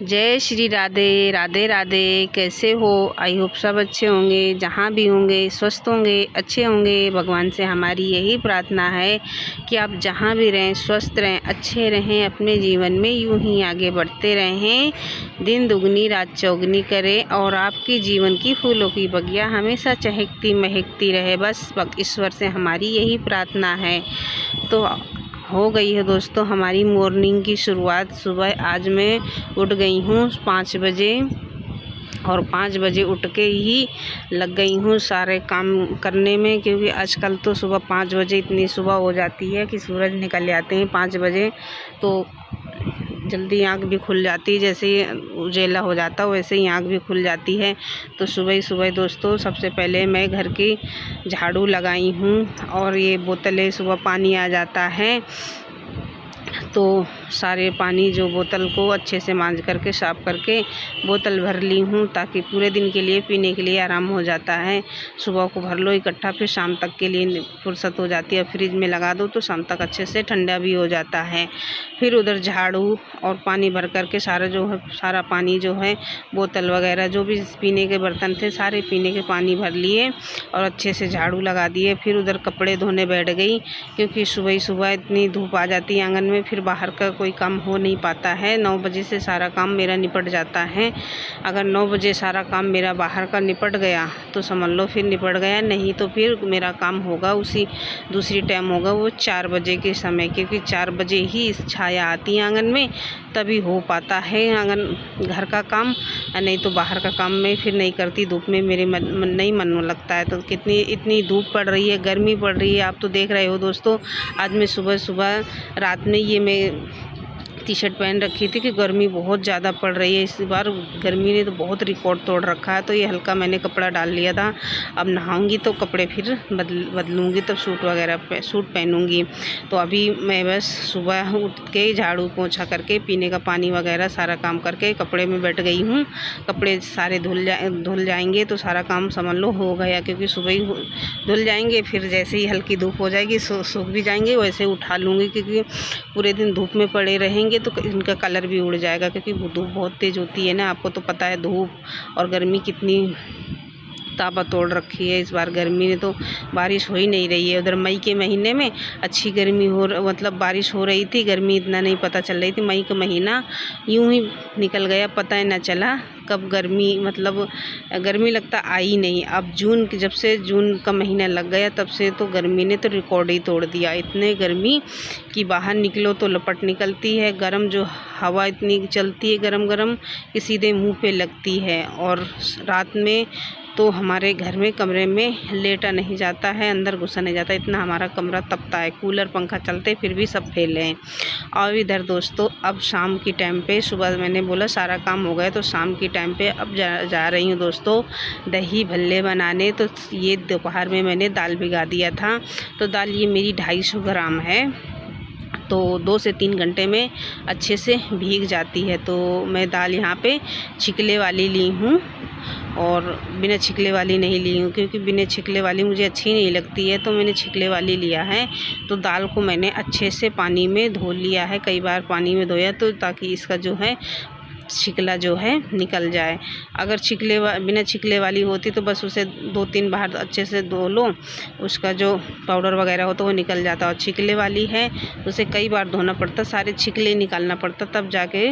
जय श्री राधे राधे राधे। कैसे हो? आई होप सब अच्छे होंगे, जहाँ भी होंगे स्वस्थ होंगे, अच्छे होंगे। भगवान से हमारी यही प्रार्थना है कि आप जहाँ भी रहें स्वस्थ रहें, अच्छे रहें, अपने जीवन में यूं ही आगे बढ़ते रहें, दिन दुगनी रात चौगनी करें और आपके जीवन की फूलों की बगिया हमेशा चहकती महकती रहे। बस ईश्वर से हमारी यही प्रार्थना है। तो हो गई है दोस्तों हमारी मॉर्निंग की शुरुआत। सुबह आज मैं उठ गई हूँ 5 बजे और 5 बजे उठ के ही लग गई हूँ सारे काम करने में, क्योंकि आजकल तो सुबह 5 बजे इतनी सुबह हो जाती है कि सूरज निकल जाते हैं 5 बजे, तो जल्दी आँख भी खुल जाती है। जैसे ही उजेला हो जाता है वैसे ही आँख भी खुल जाती है। तो सुबह ही सुबह दोस्तों सबसे पहले मैं घर की झाड़ू लगाई हूँ और ये बोतलें सुबह पानी आ जाता है तो सारे पानी जो बोतल को अच्छे से मांज करके साफ़ करके बोतल भर ली हूँ, ताकि पूरे दिन के लिए पीने के लिए आराम हो जाता है। सुबह को भर लो इकट्ठा, फिर शाम तक के लिए फुर्सत हो जाती है। फ्रिज में लगा दो तो शाम तक अच्छे से ठंडा भी हो जाता है। फिर उधर झाड़ू और पानी भर करके सारा पानी जो है बोतल वगैरह जो भी पीने के बर्तन थे सारे पीने के पानी भर लिए और अच्छे से झाड़ू लगा दिए। फिर उधर कपड़े धोने बैठ गई, क्योंकि सुबह ही सुबह इतनी धूप आ जाती है आंगन में, फिर बाहर का कोई काम हो नहीं पाता है। 9 बजे से सारा काम मेरा निपट जाता है। अगर 9 बजे सारा काम मेरा बाहर का निपट गया तो समझ लो फिर निपट गया, नहीं तो फिर मेरा काम होगा उसी दूसरी टाइम होगा वो 4 बजे के समय, क्योंकि 4 बजे ही छाया आती है आंगन में, तभी हो पाता है आंगन घर का काम, नहीं तो बाहर का काम मैं फिर नहीं करती। धूप में मेरे नहीं मन लगता है। तो इतनी धूप पड़ रही है, गर्मी पड़ रही है, आप तो देख रहे हो दोस्तों। आज मैं सुबह सुबह रात में ये मैं टी शर्ट पहन रखी थी कि गर्मी बहुत ज़्यादा पड़ रही है। इस बार गर्मी ने तो बहुत रिकॉर्ड तोड़ रखा है, तो ये हल्का मैंने कपड़ा डाल लिया था। अब नहाऊंगी तो कपड़े फिर बदलूंगी, तब सूट पहनूंगी। तो अभी मैं बस सुबह उठ के झाड़ू पोछा करके पीने का पानी वगैरह सारा काम करके कपड़े में बैठ गई हूँ। कपड़े सारे धुल जाएंगे तो सारा काम समझ लो हो गया, क्योंकि सुबह ही धुल जाएंगे, फिर जैसे ही हल्की धूप हो जाएगी सूख भी जाएंगे, वैसे उठा लूँगी, क्योंकि पूरे दिन धूप में पड़े रहेंगे तो इनका कलर भी उड़ जाएगा, क्योंकि धूप बहुत तेज़ होती है ना। आपको तो पता है धूप और गर्मी कितनी ताबा तोड़ रखी है। इस बार गर्मी ने तो बारिश हो ही नहीं रही है। उधर मई के महीने में अच्छी गर्मी मतलब बारिश हो रही थी, गर्मी इतना नहीं पता चल रही थी। मई का महीना यूं ही निकल गया, पता ही ना चला कब गर्मी मतलब गर्मी लगता आई नहीं। अब जब से जून का महीना लग गया तब से तो गर्मी ने तो रिकॉर्ड ही तोड़ दिया। इतने गर्मी कि बाहर निकलो तो लपट निकलती है, गर्म जो हवा इतनी चलती है गरम गरम कि सीधे मुंह पे लगती है। और रात में तो हमारे घर में कमरे में लेटा नहीं जाता है, अंदर घुसा नहीं जाता, इतना हमारा कमरा तपता है। कूलर पंखा चलते फिर भी सब फेले हैं। और इधर दोस्तों अब शाम की टाइम पे, सुबह मैंने बोला सारा काम हो गया, तो शाम की टाइम पे अब जा रही हूँ दोस्तों दही भल्ले बनाने। तो ये दोपहर में मैंने दाल भिगा दिया था, तो दाल ये मेरी 250 ग्राम है, तो 2 से 3 घंटे में अच्छे से भीग जाती है। तो मैं दाल यहाँ पे छिकले वाली ली हूँ और बिना छिकले वाली नहीं ली हूँ, क्योंकि बिना छिकले वाली मुझे अच्छी नहीं लगती है, तो मैंने छिकले वाली लिया है। तो दाल को मैंने अच्छे से पानी में धो लिया है, कई बार पानी में धोया, तो ताकि इसका जो है छिकला जो है निकल जाए। अगर बिना छिकले वाली होती तो बस उसे 2-3 बार अच्छे से धो लो, उसका जो पाउडर वगैरह हो तो वो निकल जाता। और छिकले वाली है तो उसे कई बार धोना पड़ता, सारे छिकले निकालना पड़ता, तब जाके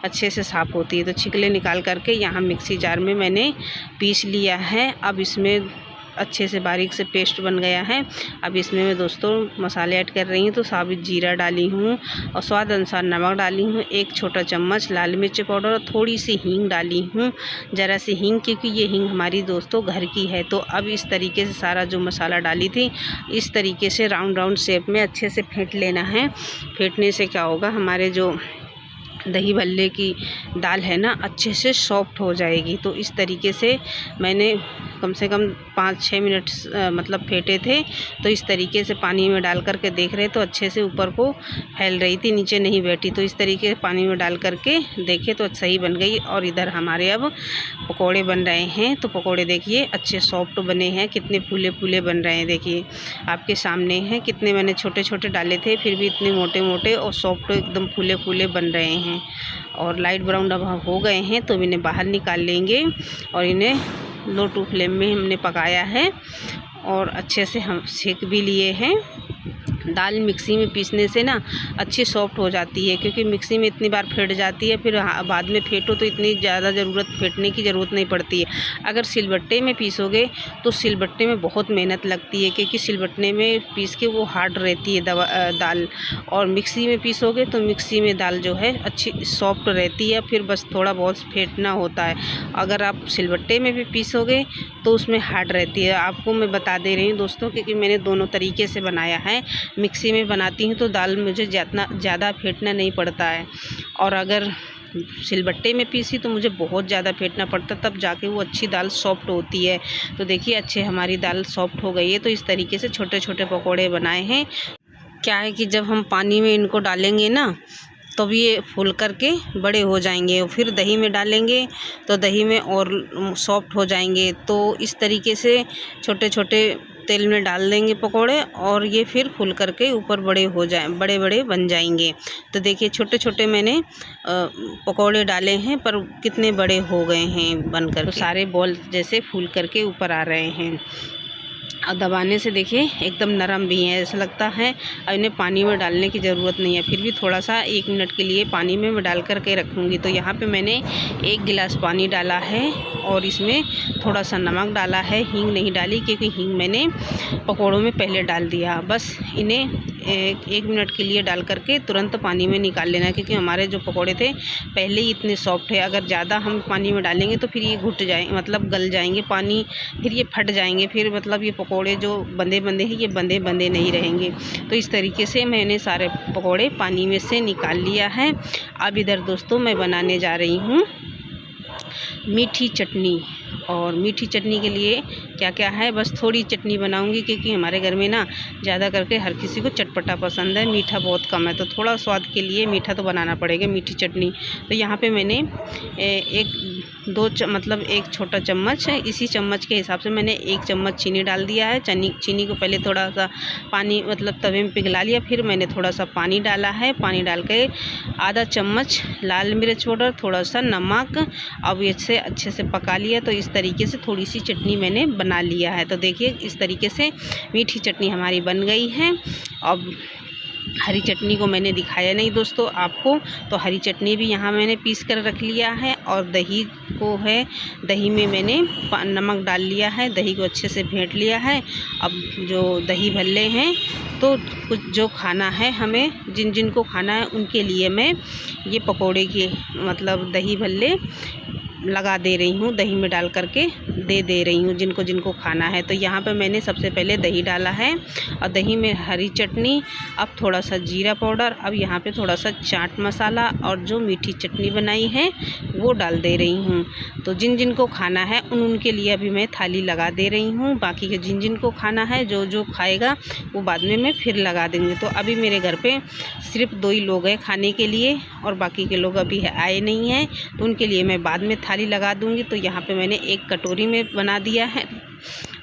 अच्छे से साफ़ होती है। तो छिकले निकाल करके यहाँ मिक्सी जार में मैंने पीस लिया है। अब इसमें अच्छे से बारीक से पेस्ट बन गया है। अब इसमें मैं दोस्तों मसाले ऐड कर रही हूँ। तो साबुत जीरा डाली हूँ और स्वाद अनुसार नमक डाली हूँ, 1 छोटा चम्मच लाल मिर्च पाउडर और थोड़ी सी हींग डाली हूँ, ज़रा सी हींग, क्योंकि ये हींग हमारी दोस्तों घर की है। तो अब इस तरीके से सारा जो मसाला डाली थी इस तरीके से राउंड शेप में अच्छे से फेंट लेना है। फेंटने से क्या होगा, हमारे जो दही भल्ले की दाल है ना अच्छे से सॉफ्ट हो जाएगी। तो इस तरीके से मैंने कम से कम 5-6 मिनट मतलब फेंटे थे। तो इस तरीके से पानी में डाल करके देख रहे तो अच्छे से ऊपर को फैल रही थी, नीचे नहीं बैठी। तो इस तरीके से पानी में डाल करके देखे तो सही बन गई। और इधर हमारे अब पकोड़े बन रहे हैं। तो पकोड़े देखिए अच्छे सॉफ्ट बने हैं, कितने फूले फूले बन रहे हैं, देखिए आपके सामने हैं। कितने मैंने छोटे छोटे डाले थे, फिर भी इतने मोटे मोटे और सॉफ्ट एकदम फूले फूले बन रहे हैं। हैं। और लाइट ब्राउन अब हो गए हैं तो इन्हें बाहर निकाल लेंगे और इन्हें लो टू फ्लेम में हमने पकाया है और अच्छे से हम सेक भी लिए हैं। दाल मिक्सी में पीसने से ना अच्छी सॉफ्ट हो जाती है, क्योंकि मिक्सी में इतनी बार फेंट जाती है, फिर बाद में फेंटो तो इतनी ज़्यादा फेंटने की ज़रूरत नहीं पड़ती है। अगर सिलबट्टे में पीसोगे तो सिलबट्टे में बहुत मेहनत लगती है, क्योंकि सिलबट्टे में पीस के वो हार्ड रहती है दाल, और मिक्सी में पीसोगे तो मिक्सी में दाल जो है अच्छी सॉफ्ट रहती है, फिर बस थोड़ा बहुत फेंटना होता है। अगर आप सिलबट्टे में भी पीसोगे तो उसमें हार्ड रहती है। आपको मैं बता दे रही हूँ दोस्तों, क्योंकि मैंने दोनों तरीके से बनाया है। मिक्सी में बनाती हूँ तो दाल मुझे ज़्यादा फेंटना नहीं पड़ता है, और अगर सिलबट्टे में पीसी तो मुझे बहुत ज़्यादा फेंटना पड़ता, तब जाके वो अच्छी दाल सॉफ्ट होती है। तो देखिए अच्छे हमारी दाल सॉफ्ट हो गई है। तो इस तरीके से छोटे छोटे पकौड़े बनाए हैं। क्या है कि जब हम पानी में इनको डालेंगे ना तो भी ये फूल करके बड़े हो जाएंगे, और फिर दही में डालेंगे तो दही में और सॉफ्ट हो जाएंगे। तो इस तरीके से छोटे छोटे तेल में डाल देंगे पकोड़े, और ये फिर फूल करके ऊपर बड़े बड़े बन जाएंगे। तो देखिए छोटे छोटे मैंने पकोड़े डाले हैं, पर कितने बड़े हो गए हैं बनकर, तो सारे बॉल जैसे फूल करके ऊपर आ रहे हैं। और दबाने से देखिए एकदम नरम भी है, ऐसा लगता है अब इन्हें पानी में डालने की ज़रूरत नहीं है। फिर भी थोड़ा सा 1 मिनट के लिए पानी में मैं डाल करके रखूँगी। तो यहाँ पे मैंने 1 गिलास पानी डाला है और इसमें थोड़ा सा नमक डाला है। हींग नहीं डाली, क्योंकि हींग मैंने पकौड़ों में पहले डाल दिया। बस इन्हें 1 मिनट के लिए डाल करके तुरंत पानी में निकाल लेना, क्योंकि हमारे जो पकौड़े थे पहले ही इतने सॉफ्ट है। अगर ज़्यादा हम पानी में डालेंगे तो फिर ये घुट जाए, मतलब गल जाएंगे पानी, फिर ये फट जाएंगे, फिर मतलब ये पकौड़े जो बंदे हैं ये बंदे नहीं रहेंगे। तो इस तरीके से मैंने सारे पकौड़े पानी में से निकाल लिया है। अब इधर दोस्तों मैं बनाने जा रही हूँ मीठी चटनी। और मीठी चटनी के लिए क्या क्या है, बस थोड़ी चटनी बनाऊंगी, क्योंकि हमारे घर में ना ज़्यादा करके हर किसी को चटपटा पसंद है, मीठा बहुत कम है। तो थोड़ा स्वाद के लिए मीठा तो बनाना पड़ेगा मीठी चटनी। तो यहाँ पे मैंने मतलब एक छोटा चम्मच है, इसी चम्मच के हिसाब से मैंने 1 चम्मच चीनी डाल दिया है। चीनी को पहले थोड़ा सा पानी मतलब तवे में पिघला लिया, फिर मैंने थोड़ा सा पानी डाला है। पानी डाल के आधा चम्मच लाल मिर्च पाउडर, थोड़ा सा नमक, अब इसे अच्छे से पका लिया। तो इस तरीके से थोड़ी सी चटनी मैंने बना लिया है। तो देखिए इस तरीके से मीठी चटनी हमारी बन गई है। अब हरी चटनी को मैंने दिखाया नहीं दोस्तों आपको, तो हरी चटनी भी यहाँ मैंने पीस कर रख लिया है। और दही को है, दही में मैंने नमक डाल लिया है, दही को अच्छे से फेंट लिया है। अब जो दही भल्ले हैं, तो कुछ जो खाना है हमें, जिन को खाना है उनके लिए मैं ये पकोड़े की मतलब दही भल्ले लगा दे रही हूँ, दही में डाल करके दे रही हूँ जिनको खाना है। तो यहाँ पे मैंने सबसे पहले दही डाला है, और दही में हरी चटनी, अब थोड़ा सा जीरा पाउडर, अब यहाँ पे थोड़ा सा चाट मसाला, और जो मीठी चटनी बनाई है वो डाल दे रही हूँ। तो जिनको खाना है उनके लिए अभी मैं थाली लगा दे रही हूँ। बाकी के जिनको खाना है, जो खाएगा वो बाद में मैं फिर लगा देंगे। तो अभी मेरे घर पे सिर्फ 2 ही लोग हैं खाने के लिए, और बाकी के लोग अभी आए नहीं हैं, तो उनके लिए मैं बाद में थाली लगा दूंगी। तो यहाँ पे मैंने एक कटोरी में बना दिया है,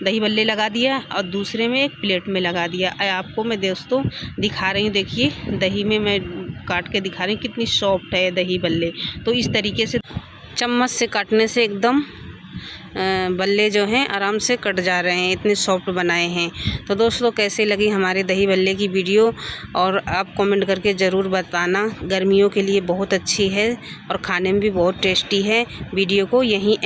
दही बल्ले लगा दिया, और दूसरे में एक प्लेट में लगा दिया। आपको मैं दोस्तों दिखा रही हूँ, देखिए दही में मैं काट के दिखा रही हूँ कितनी सॉफ्ट है दही बल्ले। तो इस तरीके से चम्मच से काटने से एकदम बल्ले जो हैं आराम से कट जा रहे हैं, इतने सॉफ्ट बनाए हैं। तो दोस्तों कैसे लगी हमारे दही बल्ले की वीडियो, और आप कमेंट करके ज़रूर बताना। गर्मियों के लिए बहुत अच्छी है और खाने में भी बहुत टेस्टी है। वीडियो को यहीं